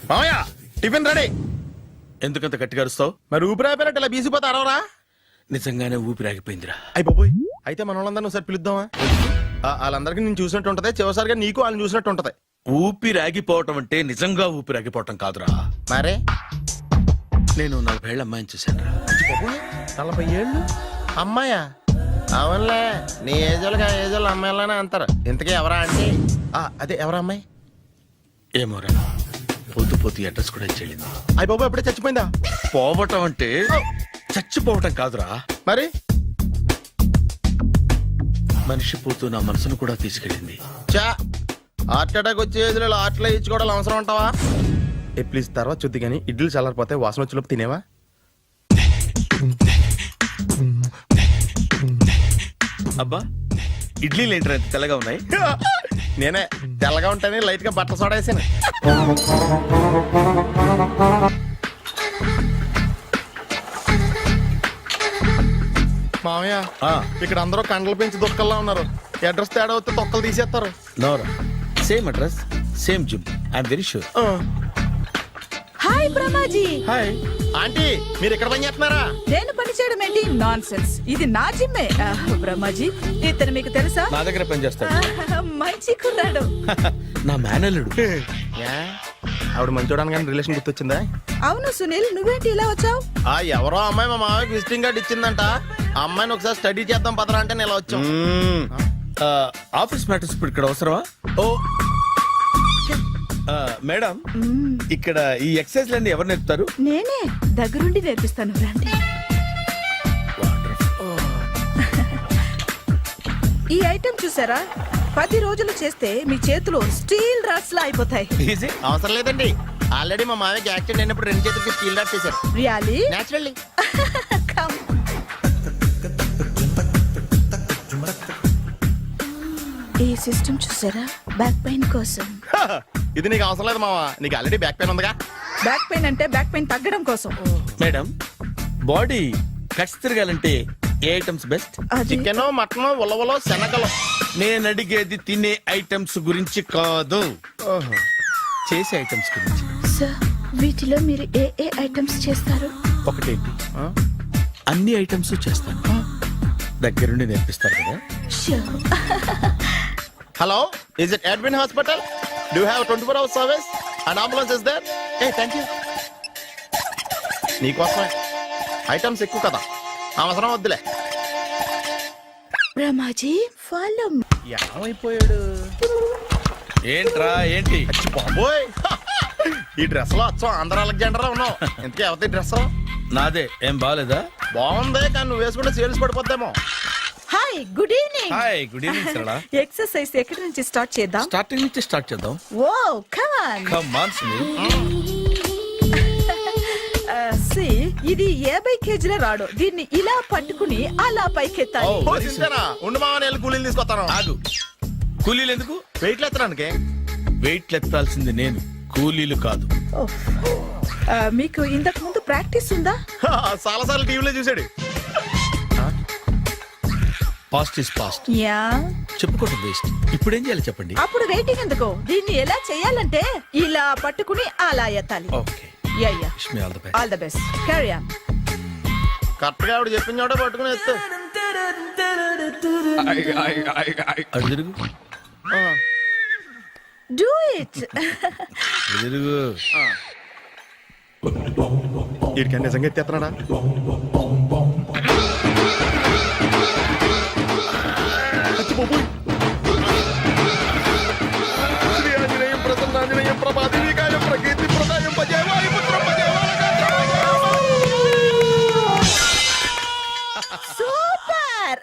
మామయ్య tiffin ready. ఎందుకంత గట్టిగా అరుస్తావు? మరి ఊపిరి అయిపోయినట్టు ఇలా బీసిపోతే అరవరా? నిజంగానే ఊపిరాగిపోయిందిరా. అయ్యి బాబోయ్, అయితే మన వాళ్ళందరినీ ఒకసారి పిలుద్దామా? వాళ్ళందరికీ నేను చూసినట్టు ఉంటది, చివరిసారిగా నీకు వాళ్ళని చూసినట్టు ఉంటది. ఊపిరాగిపోవటం అంటే నిజంగా ఊపిరాగిపోవటం కాదురా. మరే నేను 40 ఏళ్ల అమ్మాయిని చూశానురా. 40 ఏళ్ళు అమ్మాయా? అవునులే, నీ ఏజోళ్ళకి ఆ ఏజోళ్ళు అమ్మాయిలానే అంటారు. ఇంతకీ ఎవరా అంటే? అదే ఎవరా అమ్మాయి? ఏమోరా, పొద్దు పొద్దు అడ్రస్ కూడా చెల్లింది. అయ్యి బాబు ఎప్పుడే చచ్చిపోయిందా? పోవటం అంటే చచ్చిపోవటం కాదురా, మరి మనిషి పోతూ నా మనసును కూడా తీసుకెళ్ళింది. చా, హార్ట్ అటాక్ వచ్చే ఏజ్లో హార్ట్లో ఇచ్చుకోవడం అవసరం ఉంటావా? ప్లీజ్ తర్వాత చూద్ది కానీ ఇడ్లీ చల్లారిపోతే వాసన వచ్చేలోపు తినేవా? అబ్బా, ఇడ్లీలు ఏంటరా ఇంత తెల్లగా ఉన్నాయి? నేనే తెల్లగా ఉంటానే లైట్ గా బట్టలు సోడా వేసాను. మామయ్య, ఇక్కడ అందరూ కండలు పెంచి దుక్కల్లా ఉన్నారు. అడ్రస్ తేడా వస్తే తొక్కలు తీసేస్తారు. నోరా, same address same gym, I'm very sure. Hi Brahmaji. Hi aunty, మీరు ఇక్కడ పని చేస్తున్నారా? నేను పని చేయడం ఏంటి? నాన్ సెన్స్, ఇది నా జిమ్మే. బ్రహ్మాజీ, ఇతను మీకు తెలుసా? నా దగ్గర పని చేస్తాడు. మంచి కుర్రాడు. నా మేనల్లుడు. ఆవిడ మంచి చూడడానికి రిలేషన్ గుర్తొచ్చిందా? అవును సునీల్, నువ్వేంటి ఇలా వచ్చావు? ఎవరో అమ్మాయి మా మామయ్యకి విజిటింగ్ కార్డు ఇచ్చిందంట. ఆ అమ్మాయిని ఒకసారి స్టడీ చేద్దాం పదరా అంటే నేను ఇలా వచ్చాం. ఆఫీస్ మ్యాటర్స్ ఇప్పుడు ఇక్కడ అవసరమా? ఓ మేడం, ఇక్కడ ఈ ఎక్సర్సైజ్ లన్నీ ఎవరు నేర్పుతారు? నేనే దగ్గరుండి నేర్పిస్తాను, రండి. ఈ ఐటెం చూసారా? 10 రోజులు చేస్తే మీ చేతులు స్టీల్ రాట్స్ లా అయిపోతాయి. అవసరం లేదండి, ఆల్రెడీ మా మామయ్యకి యాక్సిడెంట్ అయినప్పుడు 2 చేతులకి స్టీల్ డాట్ చేశారు. రియల్లీ? నేచురల్లీ. ఈ సిస్టమ్ చూసారా? బ్యాక్ పెయిన్ కోసం. ఇది నీకు అవసరం లేదు మావా, నీకు ఆల్రెడీ బ్యాక్ పెయిన్ ఉందిగా. బ్యాక్ పెయిన్ అంటే బ్యాక్ పెయిన్ తగ్గడం కోసం. మేడం, బాడీ కట్స్ తిరగాలంటే ఏ ఐటమ్స్ బెస్ట్? చికెన్, మటన్, ఉలవలో, శనగలు. నేను అడిగేది తినే ఐటమ్స్ గురించి కాదు, చేసే ఐటమ్స్ గురించి. సార్, వీటిలో మీరు ఏ ఏ ఐటమ్స్ చేస్తారు? ఒకటేంటి, అన్ని ఐటమ్స్ చేస్తాను. దగ్గరుండి నేర్పిస్తారు కదా. Hello, is it admin hospital? Do have 24 hours service and ambulance is there? Thank you. నీకోసమే ఐటమ్స్ ఎక్కువ కదా, అవసరం వద్దులే. రమాజీ, ఫాలో. ఏమైపోయాడు? ఏంట్రా ఏంటి? బాబోయ్, ఈ డ్రెస్ లో వచ్చాం ఆంధ్ర అలెగ్జాండర్ ఉన్నావు. ఇంతకీ ఎవరి డ్రెస్? నాదే. ఏం బాగాలేదా? బాగుంది, కానీ నువ్వు వేసుకుంటే సేల్స్ పడిపోద్దేమో. Hi, good evening. Hi, good evening Sarala. Exercise ఎక్కడి నుంచి స్టార్ట్ చేద్దాం? స్టార్టింగ్ నుంచి స్టార్ట్ చేద్దాం. Oh come on. Come on Sunil. ఇది 50 కేజీల రాడు. దీన్ని ఇలా పట్టుకుని అలా పైకెత్తాలి. ఉండు మామ, నేను కూలీలు తీసుకొస్తాను. ఆగు, కూలీలు ఎందుకు? వెయిట్లు ఎత్తడానికి. వెయిట్లు ఎత్తాల్సింది నేను, కూలీలు కాదు. మీకు ఇంతకు ముందు ప్రాక్టీస్ ఉందా? చాలా సార్లు టీవీలో చూసాడు. Past is past. యా, చెప్పుకోవడం వేస్ట్. ఇప్పుడు ఏం చేయాలి చెప్పండి. అప్పుడు వెయిటింగ్ ఎందుకు? దీన్ని ఎలా చేయాలంటే ఇలా పట్టుకుని అలా ఎత్తాలి. Okay, yeah yeah. Wish me all the best. All the best. Carry on. Correct గా ఆవిడ చెప్పిన చోట పట్టుకుని ఎత్తు. అటు తిరుగు, డూ ఇట్. తిరుగు. వీడికి నిజంగా ఎత్తేస్తున్నాడా? Super.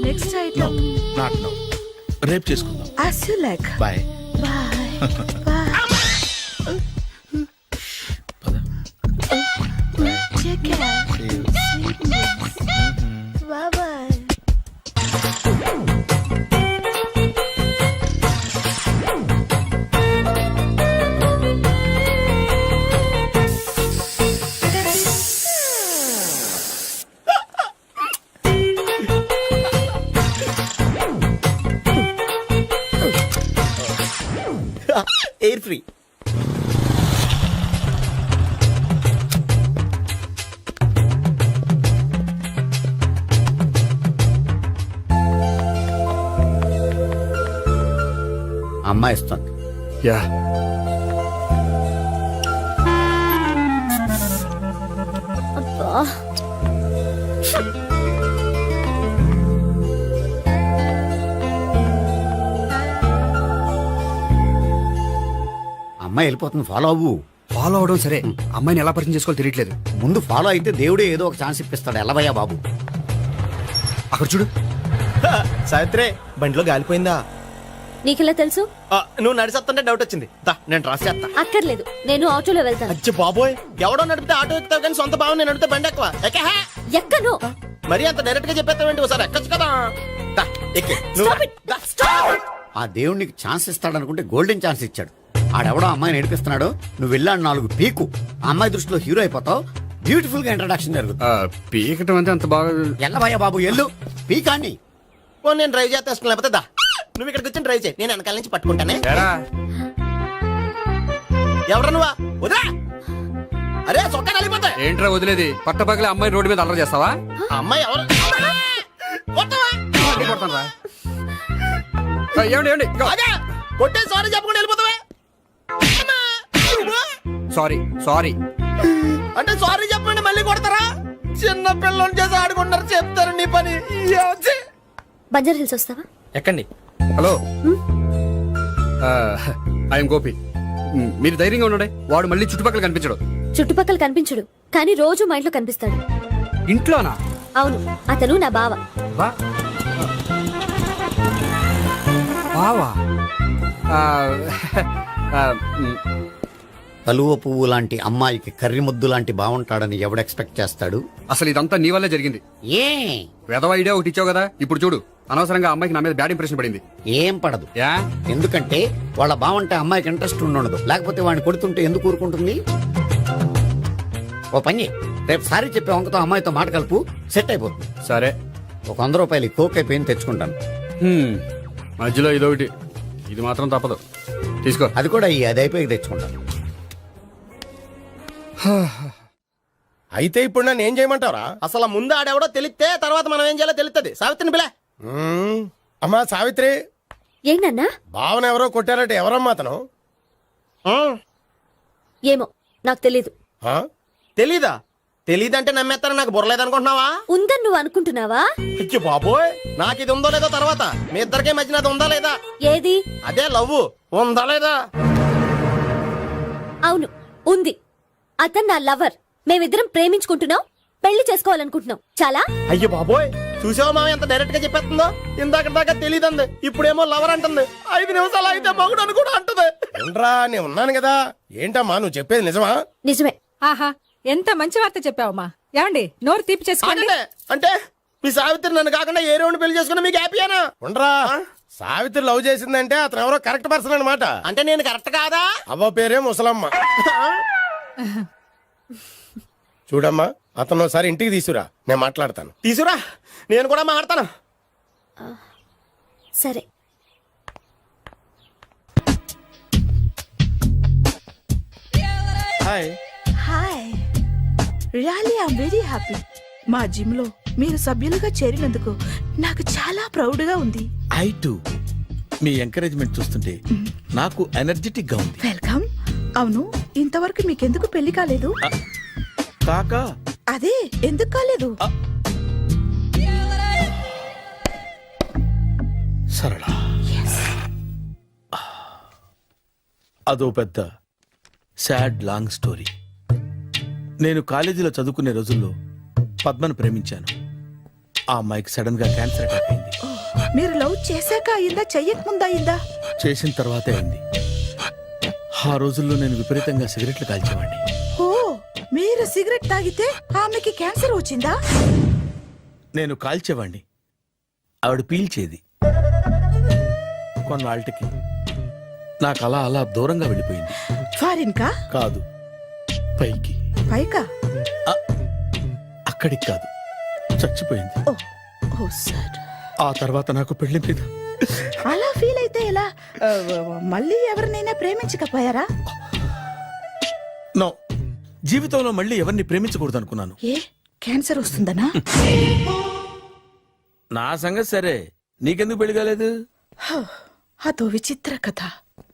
Next item not now, రేపు చేసుకుందాం. as you like. Bye. Bye. Bye. Take care. Bye bye. Air free. అమ్మాయి ఇస్తుంది. యా అబ్బా. అమ్మాయి వెళ్ళిపోతుంది, ఫాలో అవ్వు. ఫాలో అవడం సరే, అమ్మాయిని ఎలా పరిచయం చేసుకోవాలో తెలియట్లేదు. ముందు ఫాలో అయితే దేవుడే ఏదో ఒక ఛాన్స్ ఇప్పిస్తాడు. ఎలవయ్యా బాబు. అక్కడ చూడు. సావిత్రి బండిలో గాలిపోయిందా? నీకెలా తెలుసు? నువ్వు నడిచేస్తుంటే డౌట్ వచ్చింది. దా నేను రాసేస్తా. అక్కర్లేదు, నేను ఆటోలో వెళ్తాను. అచ్చి బాబోయ్, ఎవడో నడిపితే ఆటో ఎక్కుతావు కానీ సొంత భావం నేను నడిపితే బండి ఎక్కువ ఎక్కహా? ఎక్కను. మరి అంత డైరెక్ట్ గా చెప్పేస్తావేంటి? ఒకసారి ఎక్కొచ్చు కదా. దా, ఎక్కి. నువ్వు Stop రా. it. దా. Stop. ఆ దేవుడికి ఛాన్స్ ఇస్తాడనుకుంటే గోల్డెన్ ఛాన్స్ ఇచ్చాడు. ఆడెవడో అమ్మాయిని నడిపిస్తున్నాడు, నువ్వు వెళ్ళాడు 4 పీకు. ఆ అమ్మాయి దృష్టిలో హీరో అయిపోతావు. బ్యూటిఫుల్ గా ఇంట్రడక్షన్ జరుగుతుంది. పీకటం అంటే అంత బాగా. ఎల్లవయ్యా బాబు, ఎల్లు పీకాన్ని. ఓ నేను డ్రైవ్ చేస్తాను, లేకపోతే దా నువ్వు ఇక్కడికి వచ్చి డ్రైవ్ చేయి, నేను వెనకాల నుంచి పట్టుకుంటానే. ఎవడ నువ్వా? వదిలా. అరే చొక్కా కలిగిపోతా. ఏంట్రా వదిలేది? పట్టపగలే అమ్మాయి రోడ్డు మీద అల్లరి చేస్తావా? ఆ అమ్మాయి ఎవరు? కొట్టవా? కొడతాను రా. ఏమండి ఏమండి అదే కొట్టే సారీ చెప్పకుండా వెళ్ళిపోతావా? అమ్మా, నువ్వు? Sorry sorry. అంటే సారీ చెప్పండి మళ్ళీ కొడతారా? చిన్న పిల్లలు చేసి ఆడుకుంటారు, చెప్తారు నీ పని. ఏమొచ్చి? బంజారా హిల్స్ వస్తావా? ఎక్కండి. Hello, I'm Gopi. మీరు ధైర్యంగా ఉండండి. వాడు మళ్ళీ చుట్టుపక్కల కనిపించడు. చుట్టుపక్కల కనిపించడు, కానీ రోజు మా ఇంట్లో కనిపిస్తాడు. ఇంట్లోనా? అవును, అతను నా బావ. బా బావా? ఆ, ఆ, కలువ పువ్వు లాంటి అమ్మాయికి కర్రి ముద్దు లాంటి బాగుంటాడని ఎవడు ఎక్స్పెక్ట్ చేస్తాడు? అసలు ఇదంతా నీ వల్లే జరిగింది. ఏ వెధవ ఐడియా ఒకటి ఇచ్చావు కదా, ఇప్పుడు చూడు. అనవసరంగా అమ్మాయికి నా మీద బ్యాడ్ ఇంప్రెషన్ పడింది. ఏం పడదు. యా ఎందుకంటే వాళ్ళ బాగుంటే అమ్మాయికి ఇంట్రెస్ట్ ఉండదు. లేకపోతే వాడిని కొడుతుంటే ఎందుకు ఊరుకుంటుంది? ఓ పని, రేపు సారీ చెప్పే వంకతో అమ్మాయితో మాట కలుపు, సెట్ అయిపోతుంది. సరే. ఒక 100 రూపాయలు కోక్ అయిపోయింది, తెచ్చుకుంటాను. మధ్యలో ఇదొకటి, ఇది మాత్రం తప్పదు. తీసుకో. అది కూడా అది అయిపోయి తెచ్చుకుంటాను. అయితే ఇప్పుడు నన్ను ఏం చేయమంటావరా? అసలు ముందు ఆడెవడో తెలిస్తే తర్వాత మనం ఏం చేయాలో తెలుస్తుంది. సావిత్రిని పిల్ల. అమ్మా సావిత్రి, ఏంటన్నా? భావన ఎవరో కొట్టారట. ఎవరమ్మా అతను? ఏమో నాకు తెలీదు. తెలీదా? తెలీదంటే నమ్మేస్తారని నాకు బుర్రలేదనుకుంటున్నావా? ఉందని నువ్వు అనుకుంటున్నావా? అయ్యో బాబోయ్, నాకు ఇది ఉందో లేదో తర్వాత. మీ ఇద్దరికే మధ్యన అది ఉందా లేదా? ఏది? అదే లవ్ ఉందా లేదా? అవును, ఉంది. అతను నా లవర్. మేమిద్దరం ప్రేమించుకుంటున్నాం, పెళ్లి చేసుకోవాలనుకుంటున్నాం. చాలా. అయ్యో బాబోయ్, చూసావా మామ ఎంత డైరెక్ట్ గా చెప్పేస్తుందో? ఇందాక దాకా తెలియదండి, ఇప్పుడేమో లవర్ అంటుంది. 5 నిమిషాలు అయితే మగుడు అని కూడా అంటుంది. ఏంట్రా, నేను ఉన్నాను కదా. ఏంటమ్మా నువ్వు చెప్పేది నిజమా? నిజమే. ఆహా, ఎంత మంచి వార్త చెప్పావమ్మా. ఏమండి, నోరు తీపి చేసుకోండి. అంటే మీ సావిత్రి నన్ను కాకుండా ఏ రౌండ్ పెళ్లి చేసుకున్నా మీకు హ్యాపీయేనా? ఉండరా, సావిత్రి లవ్ చేసిందంటే అతను ఎవరో కరెక్ట్ పర్సన్ అనమాట. అంటే నేను కరెక్ట్ కాదా? అవ్వ పేరే ముసలమ్మ. చూడమ్మా, అతను ఒకసారి ఇంటికి తీసుకురా, నేను మాట్లాడతాను. తీసుకురా, నేను కూడా మాట్లాడతాను. సరే. Hi. Hi, really I'm very happy. మా జిమ్ లో మీరు సభ్యులుగా చేరినందుకు నాకు చాలా ప్రౌడ్ గా ఉంది. ఐ టు మీ ఎంకరేజ్మెంట్ చూస్తుంటే నాకు ఎనర్జెటిక్ గా ఉంది. వెల్కమ్. అవును, ఇంతవరకు మీకెందుకు పెళ్లి కాలేదు? కాకా అదే ఎందుకు కాలేదు? సరళ, అదో పెద్ద సాడ్ లాంగ్ స్టోరీ. నేను కాలేజీలో చదువుకునే రోజుల్లో పద్మను ప్రేమించాను. ఆ అమ్మాయికి సడన్ గా క్యాన్సర్ అటాక్ అయింది. మీరు లవ్ చేశాక అయిందా, చెయ్యక ముందా అయిందా? చేసిన తర్వాతే అయింది. ఆ రోజుల్లో నేను విపరీతంగా సిగరెట్లు కాల్చేవాడిని. ఓ, మీరు సిగరెట్ తాగితే ఆమెకి క్యాన్సర్ వచ్చిందా? నేను కాల్చేవాణ్ణి, ఆవిడ పీల్చేది. కొన్నాళ్ళకి నాకు అలా అలా దూరంగా వెళ్ళిపోయింది. ఫారిన్ కా? కాదు, పైకి. పైకా? అక్కడికి కాదు, చచ్చిపోయింది. ఓ, ఓ సార్. ఆ తర్వాత నాకు పెళ్లి మీద అలా ఫీల్ అయితే ఎలా? మళ్ళీ ఎవరినైనా ప్రేమించకపోయారా? నో, జీవితంలో మళ్ళీ ఎవరిని ప్రేమించకూడదు అనుకున్నాను. ఏ, క్యాన్సర్ వస్తుందనా? నా సంగతి సరే, నీకెందుకు పెళ్లి కాలేదు? అదో విచిత్ర కథ.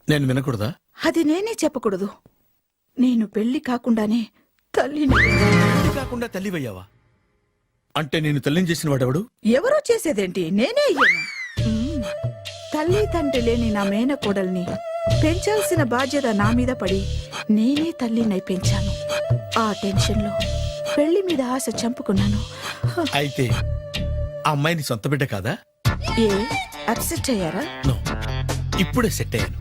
నేను వినకూడదా? అది నేనే చెప్పకూడదు. నేను పెళ్లి కాకుండానే తల్లిని. పెళ్లి కాకుండా తల్లివయ్యావా? అంటే నేను తల్లిని చేసిన వాడెవడు? ఎవరో చేసేదేంటి, నేనే అయ్యాను. తల్లి తండ్రి లేని నా మేనకోడల్ని పెంచాల్సిన బాధ్యత నా మీద పడి నేనే తల్లినై పెంచాను. ఆ టెన్షన్లో పెళ్లి మీద ఆశ చంపుకున్నాను. అయితే ఆ అమ్మాయిని సొంత బిడ్డ కాదా? ఏ అప్సెట్ అయ్యారా? నో, ఇప్పుడే సెట్ అయ్యాను.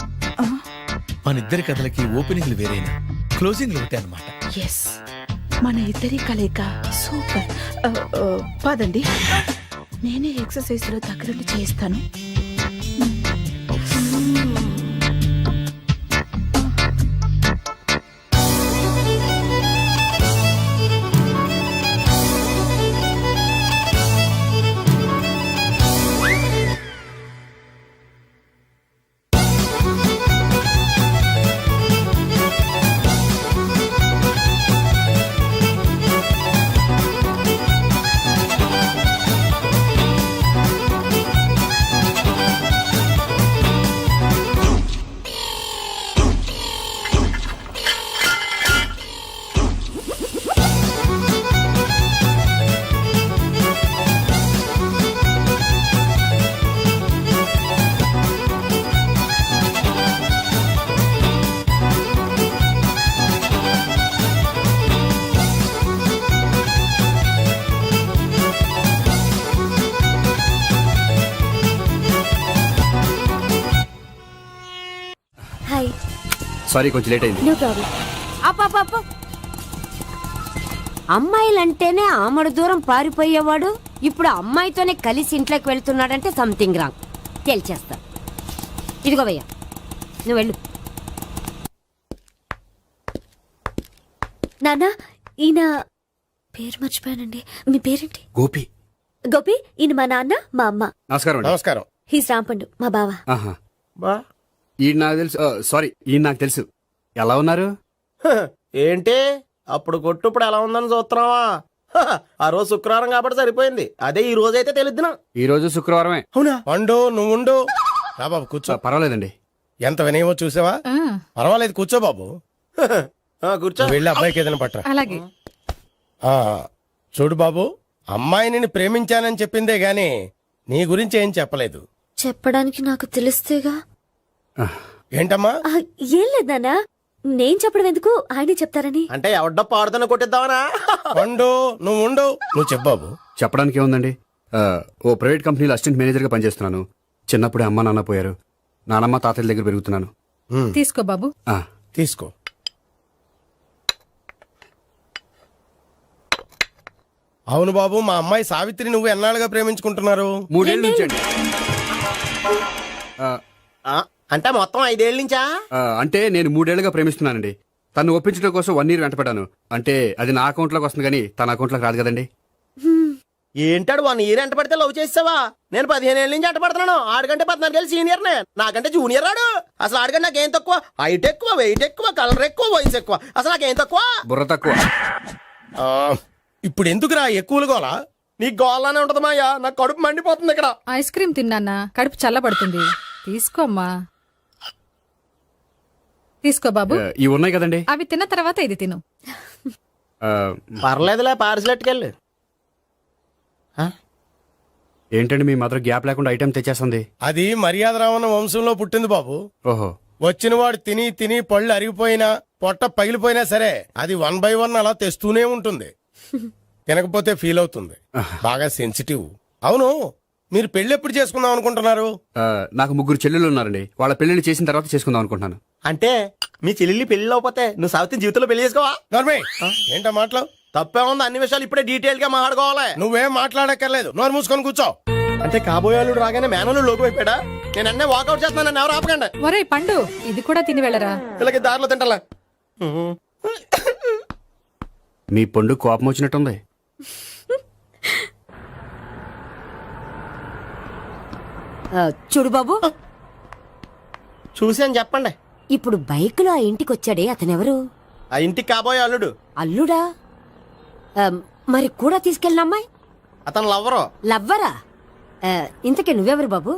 మన ఇద్దరి కథలకి ఓపెనింగ్లు వేరేనా, క్లోజింగ్లు ఒకటే అనమాట. ఎస్, మన ఇద్దరి కలయిక సూపర్. పదండి, నేనే ఎక్సర్సైజ్ లో దగ్గరుండి చేయిస్తాను. హాయ్. సారీ, కొంచెం లేట్ అయింది. No problem. అప్ప అమ్మాయిలంటేనే ఆమడు దూరం పారిపోయేవాడు ఇప్పుడు అమ్మాయితోనే కలిసి ఇంట్లోకి వెళ్తున్నాడంటే సంథింగ్ రాంగ్. తేల్చేస్తా. ఇదిగో భయ్యా, నువ్వు వెళ్ళు. నాన్న, ఈయన పేరు మర్చిపోయానండి. మీ పేరేంటి? గోపి. గోపి, ఈయన మా నాన్న, మా అమ్మ. నమస్కారం అండి. నమస్కారం. హీస్ రాంపండు, మా బావ. ఆహా. బా ఈయన నాకు తెలుసు. సారీ, ఈయన నాకు తెలుసు. ఎలా ఉన్నారు? హ, ఏంటి అప్పుడు కొట్టు ఇప్పుడు ఎలా ఉందని చూస్తున్నావా? హ, ఆ రోజు శుక్రవారం కాబట్టి సరిపోయింది. అదే ఈ రోజు అయితే తెలిద్దునా. ఈ రోజు శుక్రవారమే. అవునా? వండు, నువ్వు ఉండు. రా బాబు కూర్చో. పర్వాలేదండి. ఎంత వినయమో చూసావా? పర్వాలేదు, కూర్చో బాబు. హ, కూర్చో. నువ్వు వెళ్ళి అబ్బాయికి ఏదైనా పట్టరా. అలాగే. ఆ, చూడు బాబు, అమ్మాయి నిన్ను ప్రేమించానని చెప్పిందే గాని నీ గురించి ఏం చెప్పలేదు. చెప్పడానికి నాకు తెలిస్తేగా. ఏంటమ్మా? ఆ, ఏం లేదు నాన్న, నేను చెప్పడం ఎందుకు, ఆయనే చెప్తారని. అంటే ఎవడ్డో పాడుతున్న కొట్టిద్దామనా? వండు, నువ్వు ఉండు. నువ్వు చెప్పు బాబు. చెప్పడానికి ఏముందండి, ఓ ప్రైవేట్ కంపెనీలో అసిస్టెంట్ మేనేజర్గా పనిచేస్తున్నాను. చిన్నప్పుడే అమ్మ నాన్న పోయారు. నానమ్మ తాతయ్య దగ్గర పెరుగుతున్నాను. తీసుకో బాబు. ఆ, తీసుకో. అవును బాబు, మా అమ్మాయి సావిత్రి నువ్వు ఎన్నాళ్ళుగా ప్రేమించుకుంటున్నారు? 3 ఏళ్ళ నుంచి అండి. అంటే మొత్తం 5 ఏళ్ళ నుంచా? అంటే నేను 3 ఏళ్ళుగా ప్రేమిస్తున్నానండి. తను ఒప్పించడం కోసం 1 year వెంటపడ్డాను. అంటే అది నా అకౌంట్లోకి వస్తుంది కానీ తన అకౌంట్లోకి రాదు కదండి. ఏంటాడు 1 year ఎంట పడితే లవ్ చేసావా? నేను 15 ఏళ్ళ నుంచి ఎంట పడుతున్నాను. ఆడికంటే 14 ఏళ్ళు సీనియర్ నే, నాకంటే జూనియర్ ఆడు. అసలు ఆడికంటే నాకేం తక్కువ? హైట్ ఎక్కువ, వెయిట్ ఎక్కువ, కలర్ ఎక్కువ, వయసు ఎక్కువ. అసలు నాకేం తక్కువ? బుర్ర తక్కువ. ఇప్పుడు ఎందుకురా ఎక్కువలు గోలా? నీకు గోలానే ఉంటది మాయా. నాకు కడుపు మండిపోతుంది ఇక్కడ. ఐస్ క్రీమ్ తిన్నానా, కడుపు చల్లబడుతుంది. తీసుకోమ్మా. తీసుకో బాబు. ఇవి ఉన్నాయి కదండి. అవి తిన్న తర్వాత ఇది తిను. పర్లేదులే, పార్సిలెట్కెళ్ళి. ఏంటండి మీ మాత్రం గ్యాప్ లేకుండా ఐటెం తెచ్చేస్తుంది? అది మర్యాద రావణ వంశంలో పుట్టింది బాబు. ఓహో. వచ్చిన వాడు తిని తిని పళ్ళు అరిగిపోయినా పొట్ట పగిలిపోయినా సరే అది 1 by 1 అలా తెస్తూనే ఉంటుంది. తినకపోతే ఫీల్ అవుతుంది. బాగా సెన్సిటివ్. అవును, మీరు పెళ్లి ఎప్పుడు చేసుకుందాం అనుకుంటున్నారు? నాకు 3 చెల్లెలు ఉన్నారండి. వాళ్ళ పెళ్లిని చేసిన తర్వాత చేసుకుందాం అనుకుంటున్నాను. అంటే మీ చెల్లెల్ని పెళ్లి అవ్వకపోతే నువ్వు సావిత్రి జీవితంలో పెళ్లి చేసుకోవా? ఏంటో మాటలు తప్పే ఉంది. అన్ని విషయాలు ఇప్పుడే డీటెయిల్ గా మాట్లాడుకోవాలి. నువ్వేం మాట్లాడక్కర్లేదు, నోరు మూసుకొని కూర్చో. అంటే కాబోయేవాళ్ళు రాగానే మేనలు లోకి అయిపోయాడా? నేను అన్నీ వాకౌట్ చేస్తున్నాను, నన్ను ఎవరు ఆపకండి. ఒరే పండు, ఇది కూడా తిని వెళ్ళరా. వీళ్ళకి దారిలో తింటలా. మీ పండు కోపం వచ్చినట్టుంది. చూడు బాబు, చూసి అని చెప్పండి. ఇప్పుడు బైక్లో ఆ ఇంటికి వచ్చాడే అతనెవరు? ఆ ఇంటికి కాబోయే అల్లుడు. అల్లుడా? మరి కూడా తీసుకెళ్ళిన అమ్మాయి అతను లవ్వరు. లవ్వరా? ఇంతకీ నువ్వెవరు బాబు?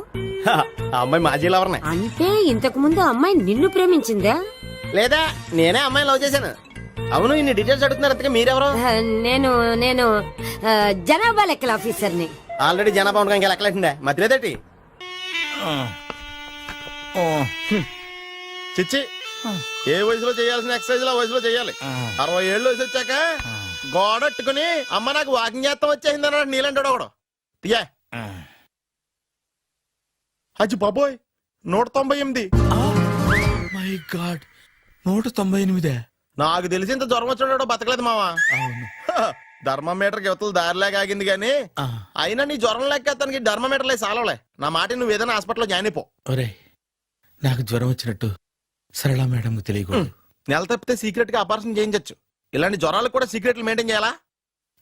ఆ అమ్మాయి మాజీ లవర్నే. అంటే ఇంతకు ముందు అమ్మాయి నిన్ను ప్రేమించిందా? లేదా నేనే అమ్మాయిని లవ్ చేశాను. అవును, ఇన్ని డీటెయిల్స్ అడుగుతున్నారు. అంతగా మీరెవరు? నేను నేను జనాభా లెక్కల ఆఫీసర్ని. ఆల్రెడీ జనాభా ఉండగా ఇంకా లెక్కలేటండే మధ్యలేదేటి చిచ్చి. ఏ వయసులో చేయాల్సిన ఎక్సర్సైజ్ ఆ వయసులో చేయాలి. 60 ఏళ్ళు వయసు వచ్చాక గోడట్టుకుని అమ్మ నాకు వాకింగ్ చేస్తాం వచ్చేసింది అన్నాడు నీలంటాడు ఒకడు. తీయా అచ్చి బాబోయ్ 198. My God, 198. నాకు తెలిసి ఇంత జ్వరం వచ్చాడో బతకలేదు మావా. అవును. ధర్మమీటర్ యువతలు దారిలాగా ఆగింది గానీ అయినా నీ జ్వరం లెక్క అతనికి ధర్మమీటర్లే సాలవలే. నా మాట నువ్వు ఏదైనా హాస్పిటల్లో జాయిన్ అయిపో. ఒరే, నాకు జ్వరం వచ్చినట్టు సరళ మేడం తెలియకూడదు. నెల తప్పితే సీక్రెట్ గా ఆపరేషన్ చేయించచ్చు. ఇలాంటి జ్వరాలకు కూడా సీక్రెట్లు మెయింటైన్ చేయాలా?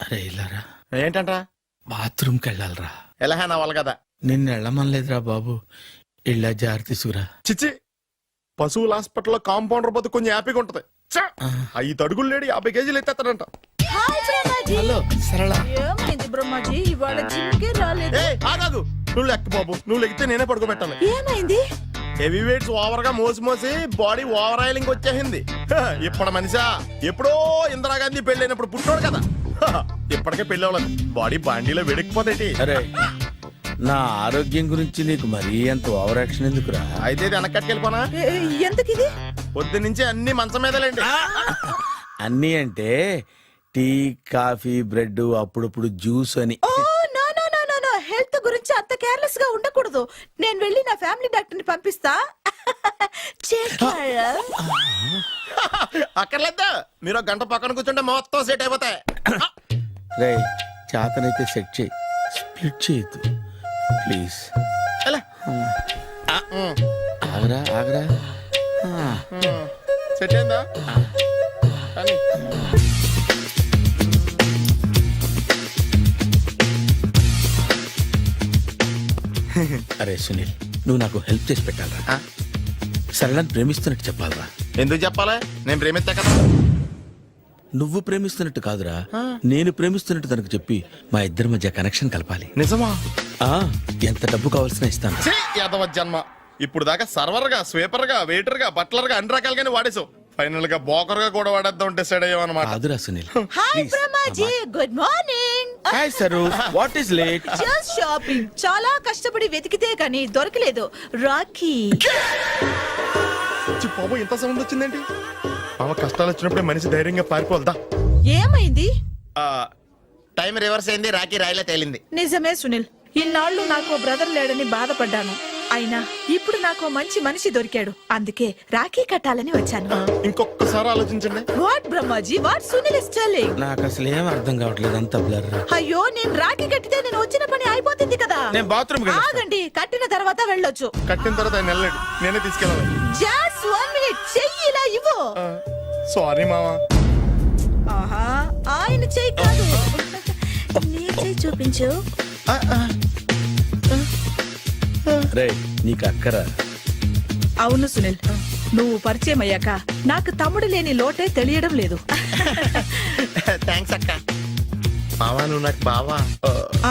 అరే ఇల్లారా, ఏంటంటా? బాత్రూమ్కి వెళ్ళాలరా. ఎలా నా వాళ్ళ కదా. నిన్ను వెళ్ళమనలేదురా బాబు. ఇళ్ళ జారి తీసుకురా. చిచ్చి, పశువుల హాస్పిటల్లో కాంపౌండర్ బతు కొంచెం హ్యాపీగా ఉంటది. 5 అడుగులు లేడి 50 కేజీలు ఎత్తేస్తాడంట. హలో సరళ. ఏమైంది బ్రహ్మాజీ, ఇవాళ జిమ్కే రాలేదు? ఏ ఆగాగు, నువ్వు లెక్క బాబు. నువ్వు లెక్కితే నేనే పడుకోబెట్టాలి. ఏమైంది? హెవీ వెయిట్స్ ఓవర్ గా మోసి మోసి బాడీ ఓవర్ ఆయిలింగ్ వచ్చేసింది. ఇప్పుడు మనిషా ఎప్పుడో ఇందిరాగాంధీ పెళ్ళైనప్పుడు పుట్టాడు కదా. ఇప్పటికే పెళ్లి అవ్వలేదు. బాడీ బాండీలో వెడికిపోతేటి. అరే, నా ఆరోగ్యం గురించి నీకు మరీ అంత ఓవర్ యాక్షన్ ఎందుకురా? అయితే ఇది వెనకట్టుకెళ్ళిపోనా? ఎందుకు ఇది? పొద్దు నుంచి అన్ని మంచం మీదలేండి. అన్నీ అంటే టీ, కాఫీ, బ్రెడ్, అప్పుడప్పుడు జ్యూస్ అని. Oh no no no no no, health గురించి అంత కేర్లెస్ గా ఉండకూడదు. నేను వెళ్ళి నా ఫ్యామిలీ డాక్టర్ ని పంపిస్తా. చేస్తారా? అక్కర్లేద్దా, మీరు ఒక గంట పక్కన కూర్చుంటే మొత్తం సెట్ అయిపోతాయి. రే, చేతనైతే సెట్ చేయి, స్ప్లిట్ చేయొద్దు ప్లీజ్. ఎలా? ఆగరా ఆగరా. సెట్ అయిందా? కానీ అరే సునీల్, నువ్వు నాకు హెల్ప్ చేసి పెట్టాలరా. సరళని ప్రేమిస్తున్నట్టు చెప్పాలరా. ఎందుకు చెప్పాలి? నేను ప్రేమిస్తా కదా. నువ్వు ప్రేమిస్తున్నట్టు కాదురా, నేను ప్రేమిస్తున్నట్టు తనకు చెప్పి మా ఇద్దరి మధ్య కనెక్షన్ కలపాలి. నిజమా? ఆ, ఎంత డబ్బు కావాల్సిన ఇస్తాను. ఛీ, యాదవ జన్మ. ఇప్పుడు దాకా సర్వర్ గా, స్వీపర్ గా, వెయిటర్ గా, బట్లర్ గా అన్ని రకాలుగానే వాడేసావు. ఫైనల్ గా బోకర్ గా కూడా వాడేద్దాం డిసైడ్ అయ్యాం అనమాట. కాదురా Sunil. Hi Brahmaji, good morning. Hi sir, what is late? Just shopping. చాలా కష్టపడి వెతికితే కానీ దొరకలేదు. రాఖీ. బాబు ఇంత సౌండ్ వచ్చిందేంటి? మామ కష్టాలు వచ్చినప్పుడే మనిషి ధైర్యంగా పారిపోల్దా. ఏమైంది? టైం రివర్స్ అయింది, రాఖీ రాయిలా తేలింది. నిజమే సునీల్, ఇన్నాళ్ళు నాకు బ్రదర్ లేడని బాధపడ్డాను. అయినా ఇప్పుడు నాకు మంచి మనిషి దొరికాడు. అందుకే రాఖీ కట్టాలని వచ్చాను. ఇంకొకసారి ఆలోచించండి. What Brahmaji, what Sunil is telling? నాకు అసలు ఏం అర్థం కావట్లేదు, అంత బ్లర్. అయ్యో, నేను రాఖీ కట్టితే నేను వచ్చిన పని అయిపోతుంది కదా. నేను బాత్రూమ్ ఆగండి, కట్టిన తర్వాత వెళ్ళొచ్చు. కట్టిన తర్వాత ఆయన వెళ్ళాడు, నేనే తీసుకెళ్ళాలి. జస్ట్ 1 మినిట్, చెయ్యి ఇలా ఇవ్వు. సారీ మామా. ఆహా, ఆయన చెయ్యి కాదు, నీ చెయ్యి చూపించు. రే, నీకు అక్కరా? అవును సునీల్, నువ్వు పరిచయం అయ్యాక నాకు తమ్ముడు లేని లోటే తెలియడం లేదు. థ్యాంక్స్ అక్క. మామా నువ్వు నాకు బావా.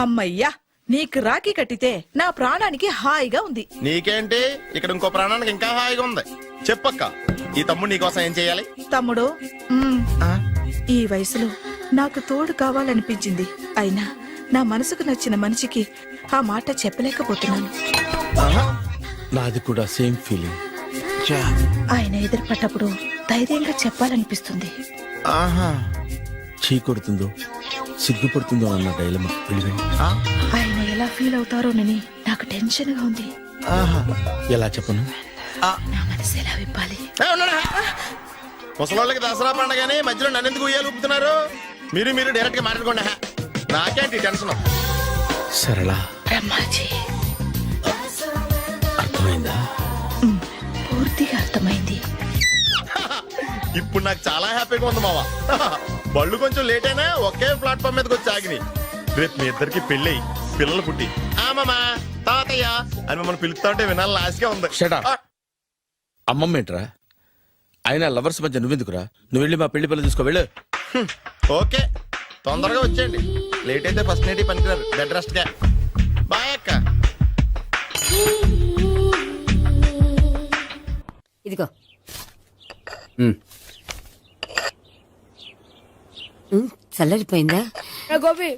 అమ్మయ్యా, నీకు రాఖీ కట్టితే నా ప్రాణానికి హాయిగా ఉంది. నీకేంటి, ఇక్కడ ఇంకో ప్రాణానికి ఇంకా హాయిగా ఉంది. చెప్పక్క, ఈ తమ్ముడు నీకోసం ఏం చేయాలి? తమ్ముడు, ఈ వయసులో నాకు తోడు కావాలనిపించింది. అయినా నా మనసుకు నచ్చిన మనిషికి ఆ మాట చెప్పలేకపోతున్నాను. నాది కూడా సేమ్ ఫీలింగ్. ఆయన ఎదురుపడ్డప్పుడు ధైర్యంగా చెప్పాలనిపిస్తుంది. చీ కొడుతుందో సిగ్గుపడుతుందో అన్న డైలమా. ఆయన ఎలా ఫీల్ అవుతారోనని నాకు టెన్షన్ గా ఉంది. ఎలా చెప్పను? నా మనసు ఎలా విప్పాలి? ముసలోళ్ళకి దసరా పండగని మధ్యలో నన్ను ఎందుకు ఉయ్యాలు ఊపుతున్నారు? మీరు డైరెక్ట్ గా మాట్లాడుకోండి. నాకేంటి టెన్షన్? సరళ, బ్రహ్మాజీ, అర్థమైందా? పూర్తిగా అర్థమైంది. ఇప్పుడు నాకు చాలా హ్యాపీగా ఉంది మావా. బళ్ళు కొంచెం లేట్ అయినా ఒకే ప్లాట్ఫామ్ మీదకి వచ్చి ఆగినాయి. రేపు మీ ఇద్దరికి పెళ్ళి పిల్లలు పుట్టి మామా తాతయ్య అని మమ్మల్ని పిలుస్తా ఉంటే వినాలి లాస్ట్గా ఉంది. Shut up. అమ్మమ్మ ఏంట్రా? అయినా లవర్స్ మధ్య నువ్వెందుకురా? నువ్వు వెళ్ళి మా పెళ్లి పిల్లలు తీసుకో వెళ్ళు. ఓకే, తొందరగా వచ్చేయండి. లేట్ అయితే ఫస్ట్ నైట్ పనికిరారు. బెడ్ రెస్ట్ గా. బాయ్ అక్క. ఇదిగో ఉమ్. చల్లరిపోయిందా? గోపి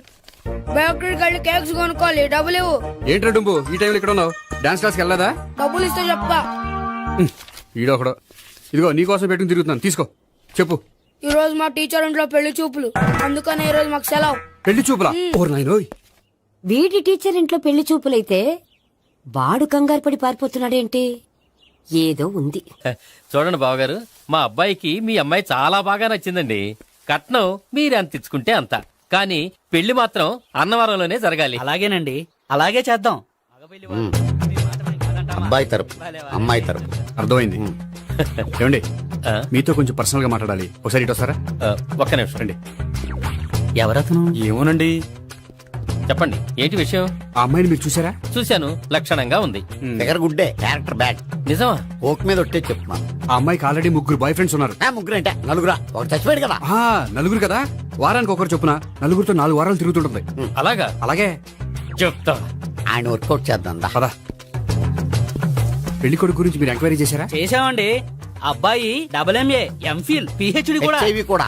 బయోక్రెడిట్ వెళ్ళి కేక్స్ కొనుక్కోవాలి, డబ్బులు ఇవ్వు. ఏంట్రా డుంబు ఈ టైంలో ఇక్కడ ఉన్నావు? డాన్స్ క్లాస్కి వెళ్ళదా? డబ్బులు ఇస్తే చెప్తా. ఈడొకడు. ఇదిగో నీకోసం పెట్టుకుని తిరుగుతున్నాను, తీసుకో. చెప్పు. ఈ రోజు మా టీచర్ ఇంట్లో పెళ్లి చూపులు, అందుకనే ఈ రోజు మాకు సెలవు. పెళ్లి చూపులా? ఓర్ నాయనోయ్. వీడి టీచర్ ఇంట్లో పెళ్లి చూపులైతే వాడు కంగారు పడి పారిపోతున్నాడేంటి? ఏదో ఉంది. చూడండి బావగారు, మా అబ్బాయికి మీ అమ్మాయి చాలా బాగా నచ్చిందండి. కట్నం మీరు ఎంత ఇచ్చుకుంటే అంత, కానీ పెళ్లి మాత్రం అన్నవరంలోనే జరగాలి. అలాగేనండి, అలాగే చేద్దాం. అబ్బాయి తరపు అమ్మాయి తరపు. అర్థమైంది. ఏమండి ఆ? మీతో కొంచెం పర్సనల్ గా మాట్లాడాలి, ఒకసారి ఇటు వస్తారా? ఒక్క నిమిషం రండి. ఎవరతను? ఏమోనండి. చెప్పండి, ఏంటి విషయం? ఆ అమ్మాయిని మీరు చూసారా? చూశాను, లక్షణంగా ఉంది. ఫిగర్ గుడ్డే, క్యారెక్టర్ బ్యాడ్. నిజమా? ఓక్ మీద ఒట్టే చెప్తున్నాను. ఆ అమ్మాయికి ఆల్రెడీ 3 బాయ్ ఫ్రెండ్స్ ఉన్నారు. ముగ్గురు అంటే నలుగురా, ఒకటి చచ్చిపోయాడు కదా. ఆ, నలుగురు కదా, వారానికి ఒకరు చొప్పున నలుగురితో 4 వారాలు తిరుగుతుంటుంది. అలాగా? అలాగే. చెప్తా. ఆయన వర్కౌట్ చేద్దాం దా. పదా. పెళ్లి కొడుకు గురించి మీరు ఎంక్వైరీ చేశారా? చేశామండి. అబ్బాయి MA, MPhil, PhD కూడా. HIV కూడా.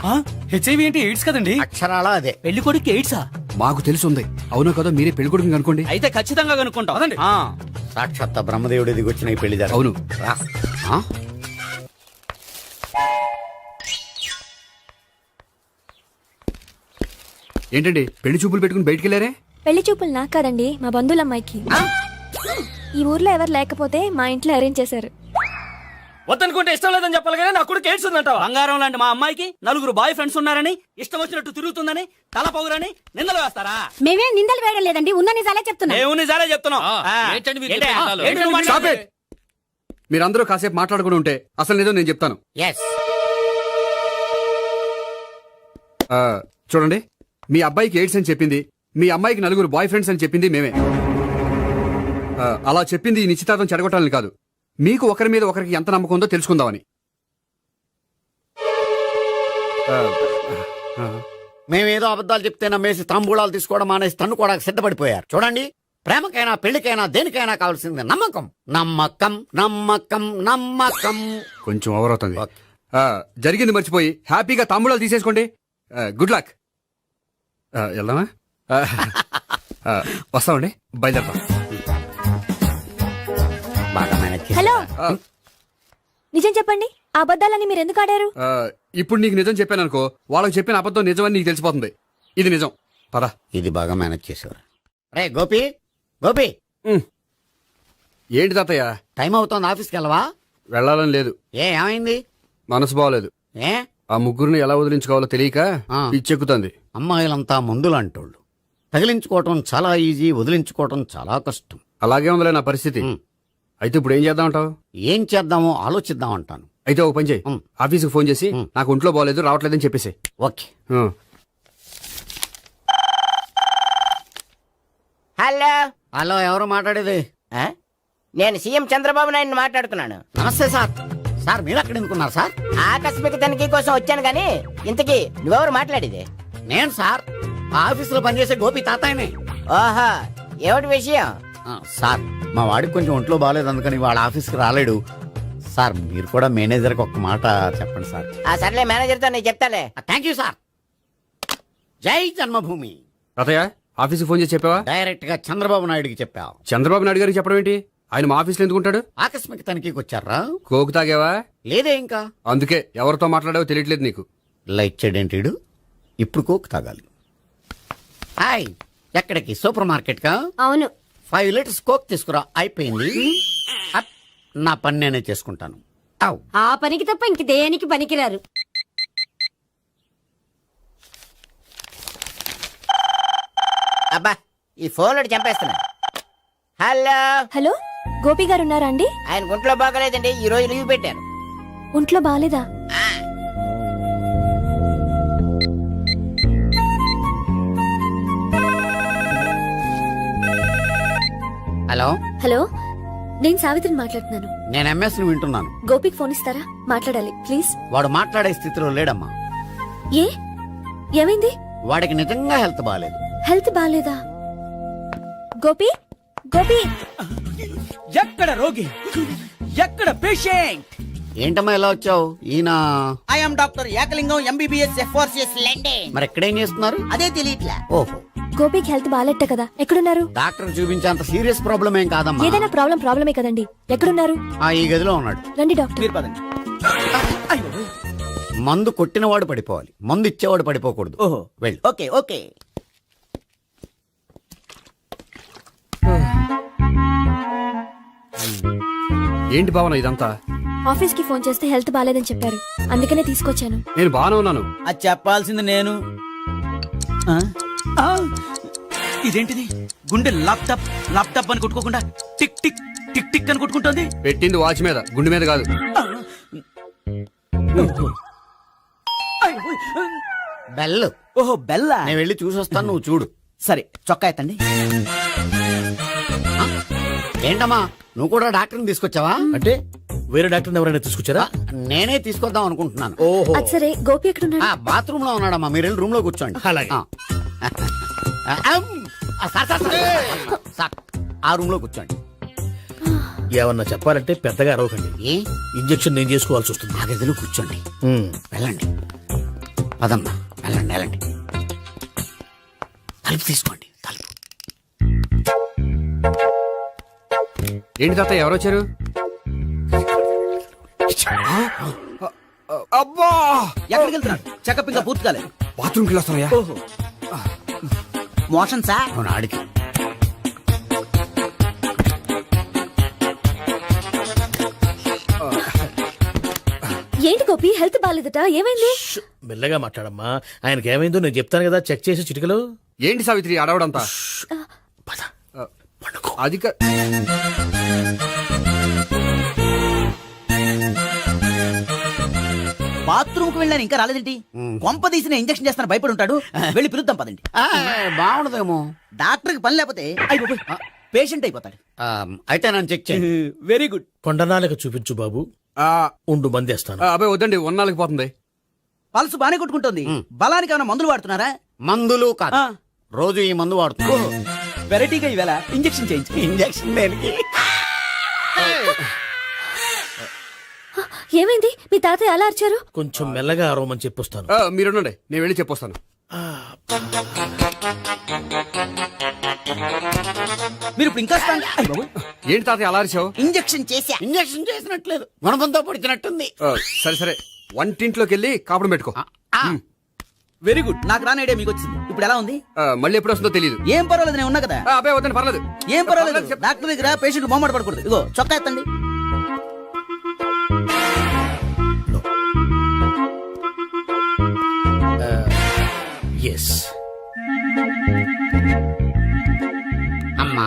హెచ్ఐవి అంటే ఎయిడ్స్ కదండి. అక్షరాలా అదే. పెళ్లి కొడుకు ఎయిడ్సా? మాకు తెలుసుంది. అవునో కదా, మీరే పెళ్లి కొడుకుని అనుకోండి. అయితే ఖచ్చితంగా కనుక్కుంటాం. అదండి. సాక్షాత్ బ్రహ్మదేవుడి దిగి వచ్చిన ఈ పెళ్లి జరగదు. అవును. రా. ఆ? ఏంటండి పెళ్లి చూపులు పెట్టుకుని బయటికి వెళ్ళారే? పెళ్లి చూపులు నాకు కాదండి, మా బంధువుల అమ్మాయికి. ఈ ఊర్లో ఎవరు లేకపోతే మా ఇంట్లో అరేంజ్ చేశారు. వద్దనుకుంటే ఇష్టం లేదని చెప్పాలి కానీ నా కొడుకు ఎయిడ్స్ ఉందంటావా? బంగారం లాంటి మా అమ్మాయికి 4 బాయ్ ఫ్రెండ్స్ ఉన్నారని, ఇష్టం వచ్చినట్టు తిరుగుతుందని, తల పౌరని నిందలు వేస్తారా? మేమేం నిందలు వేయడం లేదండి, ఉన్న నిజాలే చెప్తున్నా. మేము నిజాలే చెప్తున్నాం. ఏంటండి మీరు ఏంటి? చెప్పే నిజాలు? ఏంటి నువ్వు Stop మాట్లాడేది? it. మీరందరూ కాసేపు మాట్లాడుకుని ఉంటే అసలు నిజం నేను చెప్తాను. Yes. ఆ, చూడండి, మీ అబ్బాయికి ఎయిడ్స్ అని చెప్పింది, మీ అమ్మాయికి 4 బాయ్ ఫ్రెండ్స్ అని చెప్పింది మేమే. అలా చెప్పింది ఈ నిశ్చితార్థం చెడగొట్టాలని కాదు, మీకు ఒకరి మీద ఒకరికి ఎంత నమ్మకం ఉందో తెలుసుకుందామని. ఆ, ఆ, మేమేదో అబద్ధాలు చెప్తే నమ్మేసి తాంబూలాలు తీసుకోవడం మానేసి తన్నుకోవడానికి సిద్ధపడిపోయారు. చూడండి, ప్రేమకైనా పెళ్లికైనా దేనికైనా కావాల్సింది నమ్మకం. నమ్మకం నమ్మకం నమ్మకం. కొంచెం ఓవర్ అవుతుంది. ఓకే. జరిగింది మర్చిపోయి హ్యాపీగా తాంబూలాలు తీసేసుకోండి. Good luck. వెళ్దామా? వస్తామండి, బయలుదేరతాం. బాగా మేనేజ్ చేశారు. హలో, ఆ, నిజం చెప్పండి, ఆ అబద్ధాలని మీరు ఎందుకు ఆడారు? ఆ, ఇప్పుడు నీకు నిజం చెప్పాను అనుకో, వాళ్ళకి చెప్పిన అబద్ధం నిజమని నీకు తెలిసిపోతుంది. ఇది నిజం. పద. ఇది బాగా మేనేజ్ చేసేవారు. రే గోపి, గోపి, ఏంటి తాతయ్య? టైం అవుతోంది, ఆఫీస్కి వెళ్ళవా? వెళ్ళాలని లేదు, ఏమైంది? మనసు బాగోలేదు. ఏ ఆ ముగ్గురిని ఎలా వదిలించుకోవాలో తెలియక ఆ. పిచ్చెక్కుతుంది. అమ్మాయిలంతా మందులాంటోళ్ళు. తగిలించుకోవటం చాలా ఈజీ, వదిలించుకోవటం చాలా కష్టం. అలాగే ఉందిలే నా పరిస్థితి. ఉమ్. అయితే ఇప్పుడు ఏం చేద్దామంటావు? ఏం చేద్దామో ఆలోచిద్దాం అంటాను. అయితే ఒక పని చేయి, ఉమ్. ఆఫీస్కి ఫోన్ చేసి ఉమ్. నాకు ఒంట్లో బాగోలేదు రావట్లేదని చెప్పేసి. ఓకే. హలో, హలో, ఎవరు మాట్లాడేది? నేను సీఎం చంద్రబాబు నాయుడు మాట్లాడుతున్నాను. నమస్తే సార్. సార్ మీరు అక్కడ ఎందుకున్నారు సార్? ఆకస్మిక తనిఖీ కోసం వచ్చాను గానీ ఇంతకీ నువ్వెవరు మాట్లాడేది? నేను సార్, ఆ ఆఫీసులో పనిచేసే గోపి తాతాయనే. ఓహో, ఏమిటి విషయం? సార్, మా వాడికి కొంచెం ఒంట్లో బాగాలేదు, అందుకని వాళ్ళ ఆఫీస్కి రాలేడు. సార్, మీరు కూడా మేనేజర్కి ఒక్క మాట చెప్పండి సార్. ఆ సర్లే, మేనేజర్తో నేను చెప్తాలే. Thank you sir. జై జన్మభూమి. తాతయ్య, ఆఫీస్కి ఫోన్ చేసి చెప్పావా? డైరెక్ట్ గా చంద్రబాబు నాయుడుకి చెప్పావు. చంద్రబాబు నాయుడు గారికి చెప్పడం ఏంటి? ఆయన మా ఆఫీస్లో ఎందుకుంటాడు? ఆకస్మిక తనిఖీకి వచ్చారా? కోకు తాగావా? లేదే ఇంకా. అందుకే ఎవరితో మాట్లాడావో తెలియట్లేదు నీకు. లైట్ చేయడేంటిడు? ఇప్పుడు కోక్ తాగాలి. హాయ్, ఎక్కడికి? సూపర్ మార్కెట్ కా? అవును. 5 లీటర్స్ కోక్ తీసుకురా. అయిపోయింది. అప్, నా పని నేనే చేసుకుంటాను. ఔ. ఆ పనికి తప్ప ఇంక దేనికి పనికిరారు. అబ్బా, ఈ ఫోన్ చంపేస్తున్నా. హలో, హలో, గోపి గారు ఉన్నారా అండి? ఆయన గుంట్లో బాగలేదండి, ఈ రోజు లీవ్ పెట్టారు. ఒంట్లో బాగాలేదా? హలో, హలో, నేను సావిత్రిని మాట్లాడుతున్నాను. నేను ఎంఎస్ ని వింటున్నాను. గోపికి ఫోన్ ఇస్తారా? మాట్లాడాలి ప్లీజ్. వాడు మాట్లాడే స్థితిలో లేడమ్మా. ఏ, ఏమైంది? వాడికి నిజంగా హెల్త్ బాగాలేదు. హెల్త్ బాగాలేదా? గోపి, గోపి, ఎక్కడ రోగి, ఎక్కడ పేషెంట్? ఏంటమ్మా ఎలా వచ్చావు? ఈయన I'm doctor Ekalingam MBBS FRCS London. మరి ఎక్కడేం చేస్తున్నారు? అదే తెలియట్లే. ఓహో, గోపికి హెల్త్ బాగాలెట్ట కదా, ఎక్కడున్నారు? డాక్టర్ చూపించేంత సీరియస్ ప్రాబ్లం ఏం కాదమ్మా. ఏదైనా ప్రాబ్లమే కదండి. ఎక్కడున్నారు? ఈ గదిలో ఉన్నాడు. రండి డాక్టర్. మీరు పదండి. మందు కొట్టినవాడు పడిపోవాలి, మందు ఇచ్చేవాడు పడిపోకూడదు. ఓహో, వెళ్ళు. Okay okay. ఏంటి భావన ఇదంతా? ఆఫీస్ కి ఫోన్ చేస్తే హెల్త్ బాగాలేదని చెప్పారు, అందుకనే తీసుకొచ్చాను. నేను బాగానే ఉన్నాను. అది చెప్పాల్సింది నేను. ఆ? ఆ! ఇదేంటిది? గుండె ల్యాప్టాప్ ల్యాప్టాప్ అని కొట్టుకోకుండా టిక్ టిక్ టిక్ టిక్ అని కొట్టుకుంటోంది. పెట్టింది వాచ్ మీద, గుండె మీద కాదు. బెల్. ఓహో, బెల్లా. నేను వెళ్ళి చూసొస్తాను, నువ్వు చూడు. సరే, చొక్కా ఎత్తండి. ఏంటమ్మా, నువ్వు కూడా డాక్టర్ని తీసుకొచ్చావా? అంటే వేరే డాక్టర్ ఎవరైనా తీసుకొచ్చారా? నేనే తీసుకొద్దాం అనుకుంటున్నాను. ఓహో, అది సరే, గోపి ఎక్కడున్నాడు? బాత్రూమ్ లో ఉన్నాడమ్మా, మీరు వెళ్ళి రూమ్ లో కూర్చోండి. అలాగే. సార్, ఆ రూమ్ లో కూర్చోండి. ఏమన్నా చెప్పాలంటే పెద్దగా అరవకండి. ఏ ఇంజెక్షన్ నేను చేసుకోవాల్సి వస్తుంది. ఆ గదిలో కూర్చోండి. వెళ్ళండి, పదమ్మా, వెళ్ళండి వెళ్ళండి. తలుపు తీసుకోండి, తలుపు. ఏంటి తాత, ఎవరు వచ్చారు? అబ్బా, ఎక్కడికి వెళ్తున్నాడు? చెకప్ ఇంకా పూర్తి కాలేదు. బాత్రూమ్కి వెళ్ళొస్తానయ్యా. ఓహో, మోషన్ సార్. అవును, ఆడికి. ఏంటి గోపి, హెల్త్ బాగాలేదట, ఏమైంది? మెల్లగా మాట్లాడమ్మా. ఆయనకి ఏమైందో నేను చెప్తాను కదా, చెక్ చేసి చిటికలు. ఏంటి సావిత్రి అడవడంతా? అది బాత్రూమ్ కు వెళ్ళాను, ఇంకా రాలేదేంటి? కొంప తీసిన ఇంజక్షన్ చేస్తాను భయపడి ఉంటాడు. వెళ్ళి పిలుద్దాం పదండి. బాగుండదేమో. డాక్టర్ కి పని లేకపోతే పేషెంట్ అయిపోతాడు. అయితే నన్ను చెక్ చేయండి. Very good. కొండనాలకు చూపించు బాబు. ఉండు మందేస్తాను. అబ్బాయి వద్దండి, ఉన్నాళ్ళకి పోతుంది. పల్స్ బానే కొట్టుకుంటుంది. బలానికి ఏమైనా మందులు వాడుతున్నారా? మందులు కాదు, రోజు ఈ మందు వాడుతున్నా. వెరైటీగా ఈవేళ ఇంజక్షన్ చేయించు. ఇంజక్షన్ దేనికి? ఏమైంది? మీ తాతయ్య అలా అరిచారు? కొంచెం మెల్లగా అరవమని చెప్పొస్తాను. మీరుండండి, నేను వెళ్ళి చెప్పొస్తాను. మీరు ఇప్పుడు ఇంకా ఏంటి తాత అలా అరిచావు? ఇంజక్షన్ చేశా. ఇంజక్షన్ చేసినట్లేదు, గుణపంతో పొడిచినట్టుంది. సరే సరే, వంటింట్లోకి వెళ్ళి కాపురం పెట్టుకో. Very good. నాకు రాని ఐడియా మీకు వచ్చింది. ఇప్పుడు ఎలా ఉంది? మళ్ళీ ఎప్పుడు వస్తుందో తెలియదు. ఏం పర్వాలేదు, నేను ఉన్నా కదా. అబ్బాయి వద్దండి, పర్లేదు. ఏం పర్వాలేదు. డాక్టర్ దగ్గర పేషెంట్ మొహమాట పడకూడదు. ఇగో చొక్కా ఎత్తండి. ఎస్. అమ్మా,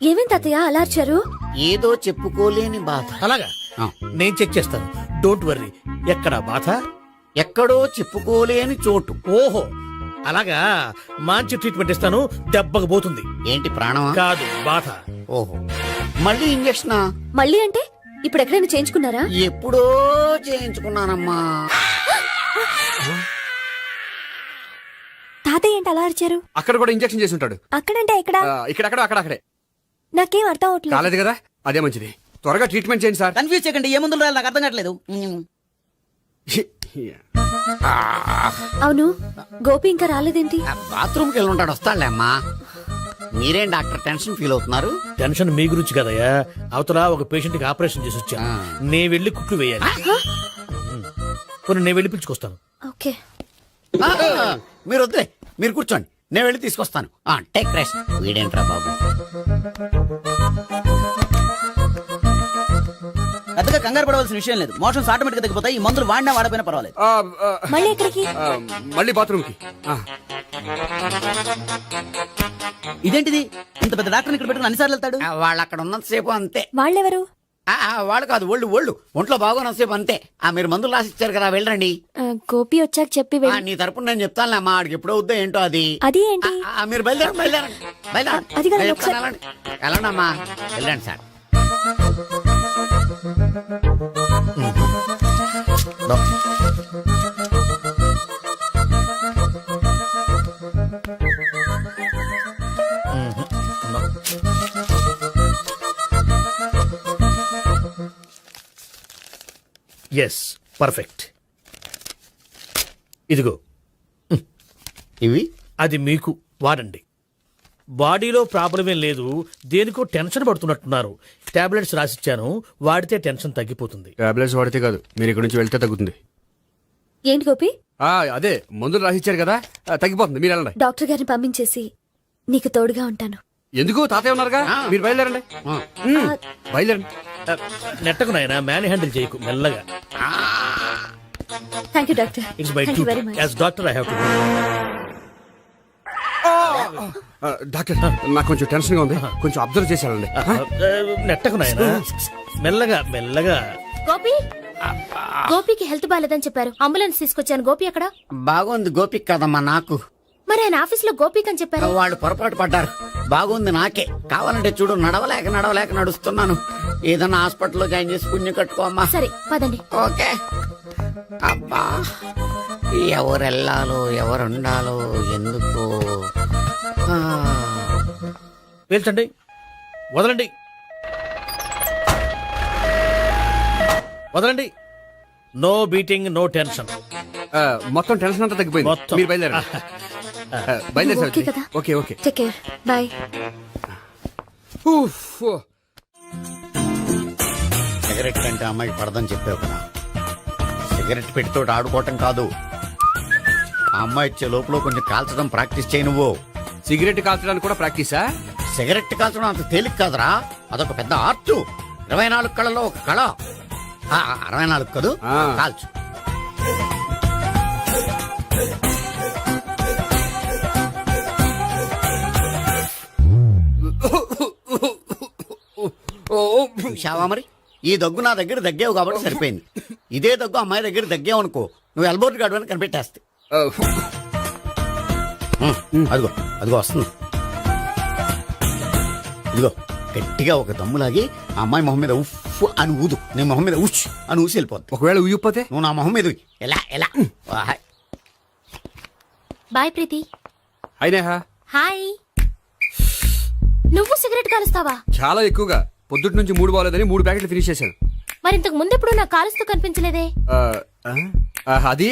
ఏమేం తాతయ్య అలా అరిచారు? ఏదో చెప్పుకోలేని బాధ. అలాగా, నేను చెక్ చేస్తాను. Don't worry. ఎక్కడ బాధ? ఎక్కడో చెప్పుకోలేని చోటు. ఓహో, అలాగా. మంచి ట్రీట్మెంట్ ఇస్తాను, దెబ్బకు పోతుంది. ఏంటి, ప్రాణమా? కాదు, బాధ. ఓహో, మళ్ళీ ఇంజక్షనా? మళ్ళీ అంటే ఇప్పుడు ఎక్కడైనా చేయించుకున్నారా? ఎప్పుడో చేయించుకున్నానమ్మా. తాతయ్య ఏంటి అలా అరిచారు? అక్కడ కూడా ఇంజక్షన్ చేసి ఉంటాడు. అక్కడంటే ఎక్కడ? ఇక్కడ అక్కడే. నాకేం అర్థం అవట్లేదు. కాలేదు కదా, అదే మంచిది. త్వరగా ట్రీట్మెంట్ చేయండి సార్. కన్ఫ్యూజ్ చేయకండి. ఏ మందులు రాయాలి నాకు అర్థం కావట్లేదు. అవును, గోపి ఇంకా రాలేదేంటి? బాత్రూమ్కి వెళ్ళి ఉంటాడు, వస్తాడులే అమ్మా. మీరేం డాక్టర్ టెన్షన్ ఫీల్ అవుతున్నారు? టెన్షన్ మీ గురించి కదయ్యా. అవతల ఒక పేషెంట్ కి ఆపరేషన్ చేసి వచ్చా. నే వెళ్ళి కుట్లు వేయాలి. కొన్ని నేను వెళ్ళి పిలుచుకొస్తాను. ఓకే. మీరు వద్దులే, మీరు కూర్చోండి, నేను వెళ్ళి తీసుకొస్తాను. Take rest. వీడేంట్రా బాబు, పెద్దగా కంగారు పడవలసిన విషయం లేదు. మోషన్స్ ఆటోమేటిక్ గా తగ్గిపోతాయి. ఈ మందులు వాడినా వాడపోయినా పర్వాలేదు. మళ్ళీ ఎక్కడికి? మళ్ళీ బాత్రూమ్కి. ఇదేంటిది, ఇంత పెద్ద డాక్టర్ ఇక్కడ పెట్టుకుని అన్నిసార్లు వెళ్తాడు? వాళ్ళు అక్కడ ఉన్నంతసేపు అంతే. వాళ్ళెవరు? వాళ్ళు కాదు, ఒళ్ళు ఒంట్లో బాగోనంతసేపు అంతే. మీరు మందులు రాసి ఇచ్చారు కదా, వెళ్ళండి. గోపి వచ్చాక చెప్పి నీ తరపున నేను చెప్తానులే అమ్మా, ఆడికి ఎప్పుడు అవుద్దో ఏంటో అది. అది ఏంటి? మీరు బయలుదేరండి. అది కాదు, ఒకసారి వెళ్ళండి అమ్మా, వెళ్ళండి సార్. Yes perfect. ఇదిగో ఇవి అది మీకు వాడండి. బాడీలో ప్రాబ్లం ఏం లేదు, దేనికో టెన్షన్ పడుతున్నట్టున్నారు. టాబ్లెట్స్ రాసిచ్చాను, వాడితే టెన్షన్ తగ్గిపోతుంది. టాబ్లెట్స్ వాడితే కాదు, మీరు ఇక్కడ నుంచి వెళ్తే తగ్గుతుంది. ఏంటి గోపి? అదే మందులు రాసిచ్చారు కదా, తగ్గిపోతుంది. మీరు వెళ్ళండి. డాక్టర్ గారిని పంపించేసి నీకు తోడుగా ఉంటాను. ఎందుకు? తాతయ్య ఉన్నారుగా, మీరు బయలుదేరండి. బయలుదేరండి. నెట్టకు నాయనా, మ్యాన్ హ్యాండిల్ చేయకు, మెల్లగా. Thank you doctor. It's my thank you duty very much. As doctor I have to. Doctor, నాకు కొంచెం టెన్షన్ గా ఉంది, కొంచెం అబ్జర్వ్ చేసేయాలండి. నెట్టకు నాయనా, మెల్లగా మెల్లగా. గోపి, గోపికి హెల్త్ బాగాలేదని చెప్పారు, అంబులెన్స్ తీసుకొచ్చాను. గోపి అక్కడ? బాగుంది గోపిక్ కదమ్మా నాకు. మరి ఆయన ఆఫీస్ లో గోపిక్ అని చెప్పారు. వాళ్ళు పొరపాటు పడ్డారు. బాగుంది నాకే. కావాలంటే చూడు, నడవలేక నడుస్తున్నాను. ఏదన్నా హాస్పిటల్లో జాయిన్ చేసి పుణ్యం కట్టుకోమ్మా. సరే పదండి. ఓకే. అబ్బా, ఎవరు వెళ్ళాలో ఎవరు ఉండాలో ఎందుకు. పేల్చండి, వదలండి, వదలండి. No beating, no tension. మొత్తం టెన్షన్ అంతా తగ్గిపోయింది. మొత్తం. మీరు బయలుదేరండి. బయలుదేరి ఓకే కదా? Okay okay. Take care, bye. Cigarette కంటే అమ్మాయికి పడదని చెప్పావు కదా. సిగరెట్ పెట్టితో ఆడుకోవటం కాదు, ఆ అమ్మాయి ఇచ్చే లోపల కొంచెం కాల్చడం ప్రాక్టీస్ చేయి నువ్వు. సిగరెట్ కాల్చడానికి కూడా ప్రాక్టీసా? సిగరెట్ కాల్చడం అంత తేలిక కాదురా, అదొక పెద్ద ఆర్ట్. 24 కళలో ఒక కళ. 64 కదూ, కాల్చు. చూశావా మరి, ఈ దగ్గు నా దగ్గర దగ్గేవు కాబట్టి సరిపోయింది. ఇదే దగ్గు అమ్మాయి దగ్గర దగ్గేవు అనుకో, నువ్వు ఎల్బోర్డ్ గార్డు అని కనిపెట్టేస్తే. అదిగో అదిగో వస్తుంది. ఇదిగో గట్టిగా ఒక దమ్ములాగి ఆ అమ్మాయి మొహం మీద ఉఫ్ అని ఊదు, నీ మొహం మీద ఉచ్ అని ఊసి వెళ్ళిపోద్ది. ఒకవేళ ఊగిపోతే నువ్వు నా మొహం మీద ఉయ్. ఎలా ఎలా. బాయ్ ప్రీతి. అయినా హాయ్. నువ్వు సిగరెట్ కాలుస్తావా? చాలా ఎక్కువగా. పొద్దుటి నుంచి 3 బాలేదని 3 ప్యాకెట్లు ఫినిష్ చేశాను. మరి ఇంతకు ముందెప్పుడు నాకు కాలుస్తూ కనిపించలేదే? అది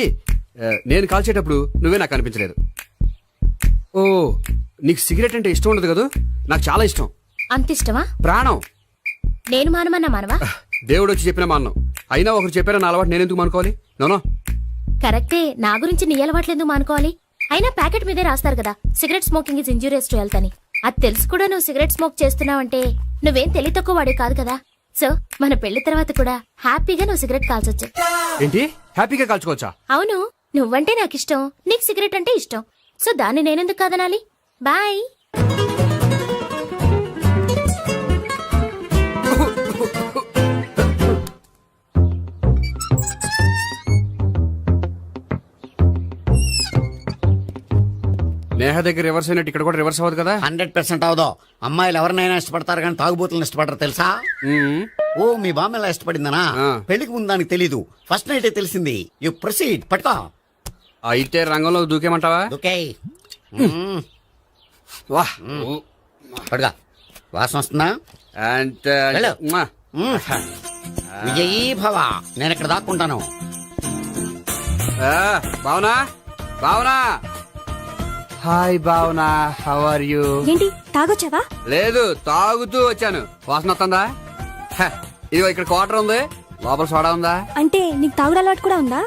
నేను కాల్చేటప్పుడు నువ్వే నాకు కనిపించలేదు. ఓ, నీకు సిగరెట్ అంటే ఇష్టం ఉండదు కదా? నాకు చాలా ఇష్టం. అంత ఇష్టమా? ప్రాణం. నేను మానమన్నా మానవా? దేవుడు వచ్చి చెప్పిన మానం. అయినా ఒకరు చెప్పారా నా అలవాటు నేనెందుకు మానుకోవాలి? నోనో. కరెక్టే, నా గురించి నీ అలవాట్లు ఎందుకు మానుకోవాలి? అయినా ప్యాకెట్ మీదే రాస్తారు కదా, cigarette smoking is injurious to health అని. అది తెలుసు కూడా నువ్వు సిగరెట్ స్మోక్ చేస్తున్నావంటే నువ్వేం తెలివి తక్కువ వాడే కాదు కదా. సో మన పెళ్లి తర్వాత కూడా హ్యాపీగా నువ్వు సిగరెట్ కాల్చొచ్చు. ఏంటి, హ్యాపీగా కాల్చుకోవచ్చా? అవును, నువ్వంటే నాకు ఇష్టం, నీకు సిగరెట్ అంటే ఇష్టం. సో దాన్ని నేనెందుకు కాదనాలి? బాయ్. నేహ దగ్గర రివర్స్ అయినట్టు ఇక్కడ కూడా రివర్స్ అవ్వదు కదా? 100% అవదో. అమ్మాయిలు ఎవరినైనా ఇష్టపడతారు కానీ తాగుబోతులను ఇష్టపడరు తెలుసా? ఓ, మీ బామ్మ ఎలా ఇష్టపడిందనా? పెళ్లికి ముందు దానికి తెలీదు, ఫస్ట్ నైటే తెలిసింది. You proceed. పట్టుకో. అయితే రంగంలో దూకేమంటావా? ఓకే. వాహ్, పట్టుగా. వాసన వస్తుందా? వెళ్ళు. విజయీ భవ. నేను ఇక్కడ దాక్కుంటాను. Bhavana, Bhavana. Hi Bhavana, how are you? ఏంటి తాగొచ్చావా? లేదు, తాగుతూ వచ్చాను. వాసన వస్తుందా? ఇదిగో ఇక్కడ క్వార్టర్ ఉంది, లోపల సోడా ఉందా? అంటే నీకు తాగుడు అలవాటు కూడా ఉందా?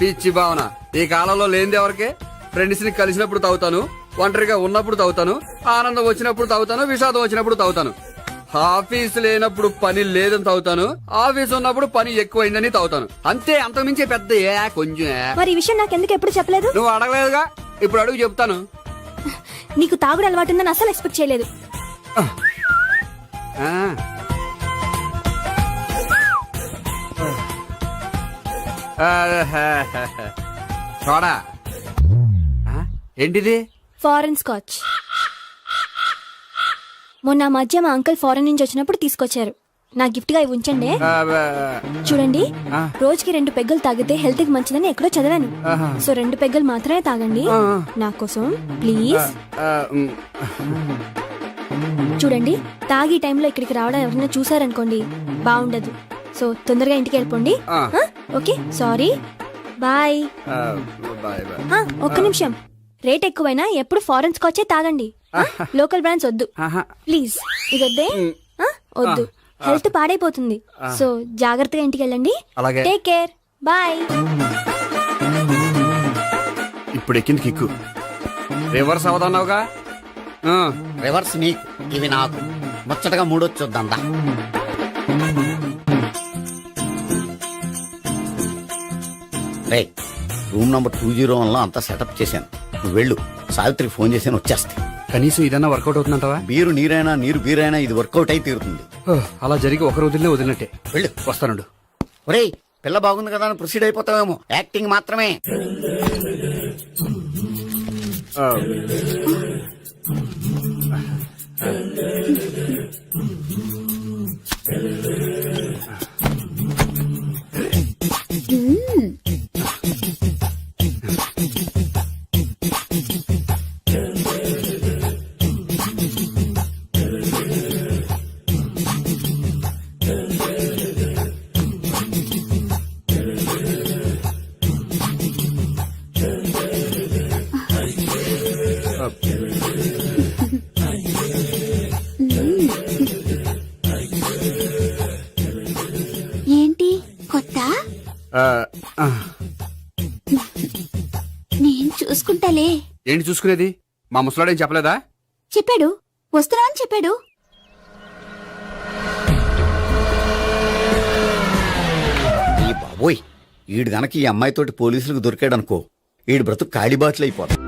పిచ్చి భావన, ఈ కాలంలో లేనిది ఎవరికి? ఫ్రెండ్స్ ని కలిసినప్పుడు తాగుతాను, ఒంటరిగా ఉన్నప్పుడు తాగుతాను, ఆనందం వచ్చినప్పుడు తాగుతాను, విషాదం వచ్చినప్పుడు తాగుతాను. ఆఫీస్ లేనప్పుడు పని లేదని తాగుతాను, ఆఫీస్ ఉన్నప్పుడు పని ఎక్కువైందని తాగుతాను. అంతే, అంతకుమించే పెద్ద కొంచెం. మరి ఈ విషయం నాకు ఎందుకు ఎప్పుడు చెప్పలేదు? నువ్వు అడగలేదుగా, ఇప్పుడు అడుగు చెప్తాను. నీకు తాగుడు అలవాటు ఉందని అసలు ఎక్స్పెక్ట్ చేయలేదు. చూడా, ఏంటిది? Foreign scotch. మొన్న మధ్య మా అంకుల్ ఫారెన్ నుంచి వచ్చినప్పుడు తీసుకొచ్చారు. నా గిఫ్ట్ గా ఇవి ఉంచండి. చూడండి, రోజుకి 2 పెగ్గులు తాగితే హెల్త్ కి మంచిదని ఎక్కడో చదివాను. సో 2 పెగ్గులు మాత్రమే తాగండి నా కోసం ప్లీజ్. చూడండి, తాగి టైంలో ఇక్కడికి రావడం ఎవరైనా చూసారనుకోండి బాగుండదు. సో తొందరగా ఇంటికి వెళ్ళిపోండి. Okay sorry bye bye bye. ఒక్క నిమిషం రేట్ ఎక్కువైనా ఎప్పుడు ఫారెన్ స్కాచే తాగండి లోకల్ బ్రాండ్స్ వద్దు ప్లీజ్ ఇది వద్దే వద్దు హెల్త్ పాడైపోతుంది సో జాగ్రత్తగా ఇంటికి వెళ్ళండి అలాగే. టేక్ కేర్ బాయ్ ఇప్పుడు ఎక్కింది కిక్కు. రివర్స్ అవదన్నావుగా. రివర్స్ నీకు ఇవి నాకు ముచ్చటగా మూడొచ్చొద్దందా. రే రూమ్ నంబర్ 201 లో అంతా సెటప్ చేశాను. నువ్వు వెళ్ళు, సావిత్రికి ఫోన్ చేశాను, వచ్చేస్తాయి. కనీసం ఇదన్నా వర్కౌట్ అవుతుందంటావా? బీరు నీరైనా నీరు బీరైనా ఇది వర్కౌట్ అయి తీరుతుంది. అలా జరిగి ఒక రోజులే వదిలినట్టే. వెళ్ళు. వస్తానుండు. ఒరేయ్ పిల్ల బాగుంది కదా అని ప్రొసీడ్ అయిపోతావేమో, యాక్టింగ్ మాత్రమే. ఏంటి కొత్త నేను చూసుకుంటాలే ఏంటి చూసుకునేది? మా ముసలాడేం చెప్పలేదా? చెప్పాడు వస్తున్నా అని చెప్పాడు. ఈ బాబోయ్ ఈడు గనక ఈ అమ్మాయితోటి పోలీసులకు దొరికాడనుకో, ఈడు బ్రతుకు కాళీబాట్లు అయిపోతాడు.